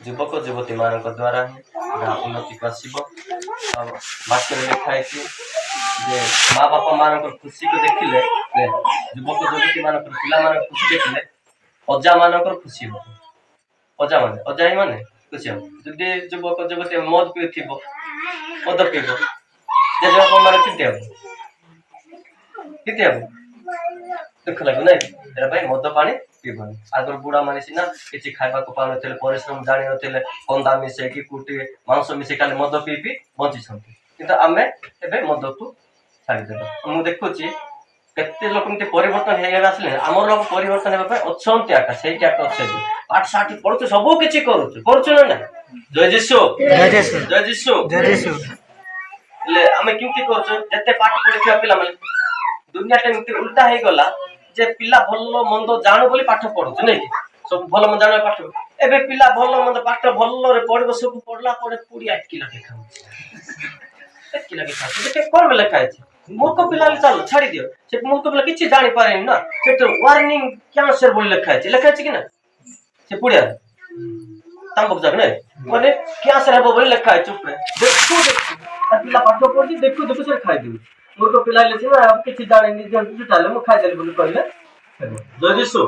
ଯୁବକ ଯୁବତୀ ମାନଙ୍କ ଦ୍ୱାରା ଉନ୍ନତିକୁ ଆସିବ। ଆଉ ବାକ୍ୟରେ ଲେଖା ହେଇଛି ଯେ ମା ବାପା ମାନଙ୍କର ଖୁସିକୁ ଦେଖିଲେ, ଯୁବକ ଯୁବତୀ ମାନଙ୍କର ପିଲାମାନଙ୍କ ଖୁସି ଦେଖିଲେ ଅଜା ମାନଙ୍କର ଖୁସି ହବ। ଅଜାଇ ମାନେ ଖୁସି ହବ। ଯଦି ଯୁବକ ଯୁବତୀ ମଦ ପିଉଥିବ, ମଦ ପିଇବ, ଜେଜେବାପା ମାନେ କେମିତି ହବ? ଦୁଃଖ ଲାଗିବ ନାଇଁ? ଏଟା ପାଇଁ ମଦ ପାଣି ପିଇବନି। ଆଗରୁ ବୁଢା ମାନେ ସିନା କିଛି ଖାଇବାକୁ ପାଉନଥିଲେ, ପରିଶ୍ରମ ଜାଣିନଥିଲେ, କନ୍ଦା ମିଶେଇକି କୁଟି ମାଂସ ମିଶେଇ ଖାଲି ମଦ ପିଇ ପିଇ ବଞ୍ଚିଛନ୍ତି। କିନ୍ତୁ ଆମେ ଏବେ ମଦକୁ ଛାଡ଼ିଦେବା। ମୁଁ ଦେଖୁଛି କେତେ ଲୋକ ଏମିତି ପରିବର୍ତ୍ତନ ହେଇଗଲା ଆସିଲେ, ଆମର ଲୋକ ପରିବର୍ତ୍ତନ ହେବା ପାଇଁ ଅଛନ୍ତି ଆକା, ସେଇଠି ଆକା ଅଛନ୍ତି। ପାଠ ସାଠ ପଢୁଛୁ, ସବୁ କିଛି କରୁଛୁ ନା ନା? ଜୟ ଯୀଶୁ, ଜୟ ଯୀଶୁ। ହେଲେ ଆମେ କେମିତି କରୁଛୁ? ଯେତେ ପାଠ ପଢିଥିବା ପିଲାମାନେ, ଦୁନିଆଟା ଏମିତି ଉଲ୍ଟା ହେଇଗଲା ଯେ ପିଲା ଭଲ ମନ୍ଦ ଜାଣୁ ବୋଲି ପାଠ ପଢୁଛୁ ନାଇଁ କି? ସବୁ ଭଲ ମନ୍ଦ ଜାଣିବା ପାଠ। ଏବେ ପିଲା ଭଲ ମନ୍ଦ ପାଠ ଭଲରେ ପଢିବ, ସବୁ ପଢିଲା ପରେ ପୁରୀ ଆଟକି ଲାଗେ ଖାଉଛି। କଣ ଲେଖା ହେଇଛି? ମୂର୍ଖ ପିଲା ଚାଲ ଛାଡି ଦିଅ। ସେ ମୂର୍ଖ ପିଲା କିଛି ଜାଣିପାରେନି ନା, ସେଠି ୱାର୍ନିଂ କ୍ୟାନ୍ସର ବୋଲି ଲେଖା ହେଇଛି କି ନା? ସେ ପୁଡ଼ିଆ ତାଙ୍କୁ ଯାକ ନାଇଁ ମାନେ କ୍ୟାନ୍ସର ହେବ ବୋଲି ଲେଖା ହେଇଛି ଉପରେ। ଦେଖୁ ପିଲା ପାଠ ପଢୁଛି, ଦେଖୁ ସେ ଖାଇଦେବି। ମୂର୍ଖ ପିଲା ହେଲେ ସିନା କିଛି ଜାଣିନି, ମୁଁ ଖାଇଦେଲି ବୋଲି କହିଲେ। ଜୟ ଯୀଶୁ।